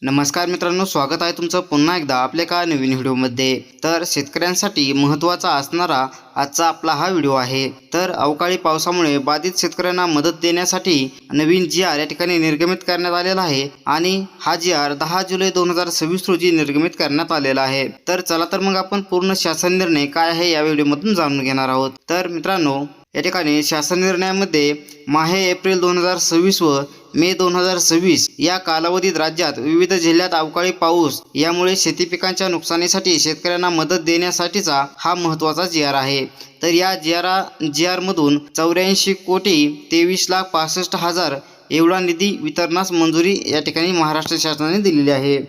नमस्कार मित्रांनो, स्वागत आहे तुमचं पुन्हा एकदा आपल्या एका नवीन व्हिडिओमध्ये। तर शेतकऱ्यांसाठी महत्त्वाचा असणारा आजचा आपला हा व्हिडिओ आहे। तर अवकाळी पावसामुळे बाधित शेतकऱ्यांना मदत देण्यासाठी नवीन जी.आर या ठिकाणी निर्गमित करण्यात आलेला आहे आणि हा जी.आर 10 जुलै 2026 रोजी निर्गमित करण्यात आलेला आहे। तर चला तर मग आपण पूर्ण शासन निर्णय काय आहे या व्हिडिओमधून जाणून घेणार आहोत। तर मित्रांनो, या ठिकाणी शासन निर्णयामध्ये माहे एप्रिल 2026 व मे 2026 या कालावधीत राज्यात विविध जिल्ह्यात अवकाळी पाऊस यामुळे शेती पिकांच्या नुकसानीसाठी शेतकऱ्यांना मदत देण्यासाठीचा हा महत्त्वाचा जी.आर आहे। तर या जी.आर मधून 84 कोटी 23,65,000 एवढा निधी वितरणास मंजुरी या ठिकाणी महाराष्ट्र शासनाने दिलेली आहे।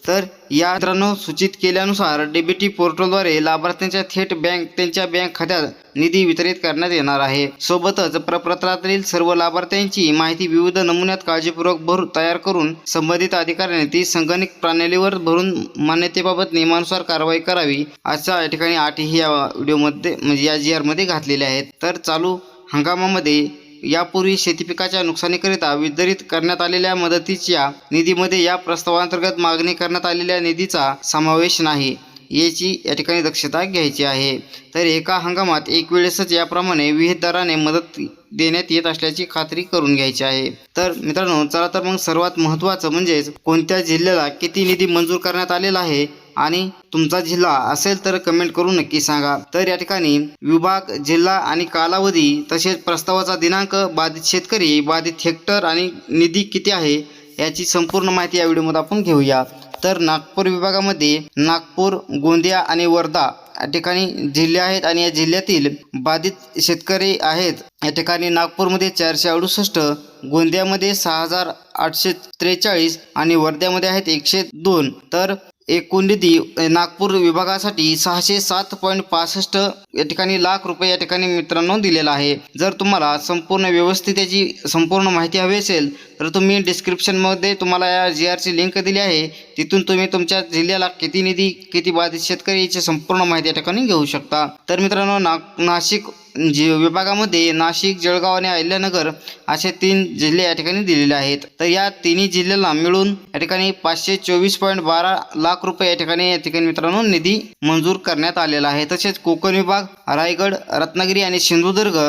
तर या मित्रांनो, सूचित केल्यानुसार डीबीटी पोर्टलद्वारे लाभार्थ्यांच्या थेट त्यांच्या बँक खात्यात निधी वितरित करण्यात येणार आहे। सोबतच प्रपत्रातील सर्व लाभार्थ्यांची माहिती विविध नमुन्यात काळजीपूर्वक तयार करून संबंधित अधिकाऱ्याने ती संगणक प्रणालीवर भरून मान्यतेबाबत नियमानुसार कारवाई करावी अशा या ठिकाणी अटी या व्हिडिओमध्ये म्हणजे या जी.आर मध्ये घातलेल्या आहेत। तर चालू हंगामामध्ये यापूर्वी शेती पिकाच्या नुकसानीकरिता वितरित करण्यात आलेल्या मदतीच्या निधीमध्ये या प्रस्तावांतर्गत मागणी करण्यात आलेल्या निधीचा समावेश नाही याची या ठिकाणी दक्षता घ्यायची आहे। तर एका हंगामात एक वेळेसच याप्रमाणे विहित दराने मदत देण्यात येत असल्याची खात्री करून घ्यायची आहे। तर मित्रांनो, चला तर मग सर्वात महत्त्वाचं म्हणजेच कोणत्या जिल्ह्याला किती निधी मंजूर करण्यात आलेला आहे आणि तुमचा जिल्हा असेल तर कमेंट करून नक्की सांगा। तर या ठिकाणी विभाग, जिल्हा आणि कालावधी तसेच प्रस्तावाचा दिनांक, बाधित शेतकरी, बाधित हेक्टर आणि निधी किती आहे याची संपूर्ण माहिती या व्हिडिओमध्ये आपण घेऊया। तर नागपूर विभागामध्ये नागपूर, गोंदिया आणि वर्धा या ठिकाणी जिल्हे आहेत आणि या जिल्ह्यातील बाधित शेतकरी आहेत। या ठिकाणी नागपूरमध्ये 468, गोंदियामध्ये 6,843 आणि वर्ध्यामध्ये आहेत 102। तर एकूण निधी नागपूर विभागासाठी 607.65 या ठिकाणी लाख रुपये या ठिकाणी मित्रांनो दिलेला आहे। जर तुम्हाला संपूर्ण व्यवस्थित याची संपूर्ण माहिती हवी असेल तर तुम्ही डिस्क्रिप्शनमध्ये तुम्हाला या जी.आरची लिंक दिली आहे, तिथून तुम्ही तुमच्या जिल्ह्याला किती निधी, किती बाधित शेतकरी याची संपूर्ण माहिती या ठिकाणी घेऊ शकता। तर मित्रांनो, नाशिक विभागामध्ये नाशिक, जळगाव आणि अहिल्यानगर असे 3 जिल्हे या ठिकाणी दिलेले आहेत। तर या तिन्ही जिल्ह्याला मिळून या ठिकाणी 524.12 लाख रुपये या ठिकाणी मित्रांनो निधी मंजूर करण्यात आलेला आहे। तसेच कोकण विभाग, रायगड, रत्नागिरी आणि सिंधुदुर्ग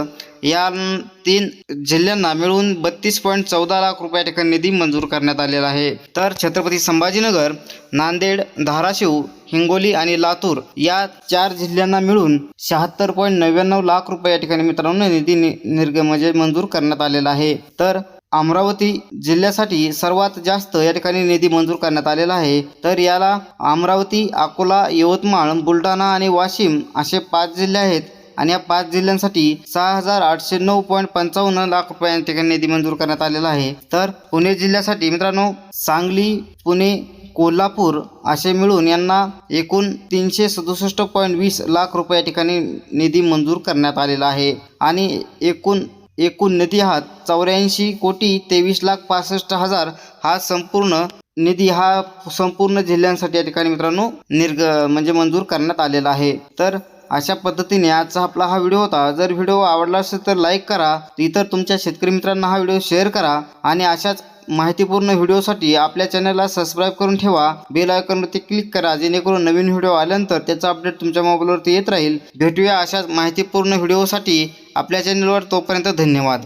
या 3 जिल्ह्यांना मिळून 32.14 लाख रुपये या ठिकाणी निधी मंजूर करण्यात आलेला आहे। तर छत्रपती संभाजीनगर, नांदेड, धाराशिव, हिंगोली आणि लातूर या 4 जिल्ह्यांना मिळून 76.99 लाख रुपये या ठिकाणी मित्रांनो निधी मंजूर करण्यात आलेला आहे। तर अमरावती जिल्ह्यासाठी सर्वात जास्त या ठिकाणी निधी मंजूर करण्यात आलेला आहे। तर याला अमरावती, अकोला, यवतमाळ, बुलढाणा आणि वाशिम असे 5 जिल्हे आहेत आणि या 5 जिल्ह्यांसाठी 6,809.55 लाख रुपये या ठिकाणी निधी मंजूर करण्यात आलेला आहे। तर पुणे जिल्ह्यासाठी मित्रांनो सांगली, पुणे, कोल्हापूर असे मिळून यांना एकूण 367.20 लाख रुपये या ठिकाणी निधी मंजूर करण्यात आलेला आहे आणि एकूण निधी हा 84 कोटी 23,65,000 हा संपूर्ण निधी हा संपूर्ण जिल्ह्यांसाठी या ठिकाणी मित्रांनो मंजूर करण्यात आलेला आहे। तर अशा पद्धतीने आजचा आपला हा व्हिडिओ होता। जर व्हिडिओ आवडला असेल तर लाईक करा, इतर तुमच्या शेतकरी मित्रांना हा व्हिडिओ शेअर करा आणि अशाच माहितीपूर्ण व्हिडिओसाठी आपल्या चॅनलला सबस्क्राईब करून ठेवा। बेल आयकॉनवरती क्लिक करा, जेणेकरून नवीन व्हिडिओ आल्यानंतर त्याचा अपडेट तुमच्या मोबाईलवरती येत राहील। भेटूया अशाच माहितीपूर्ण व्हिडिओसाठी आपल्या चॅनलवर। तोपर्यंत धन्यवाद।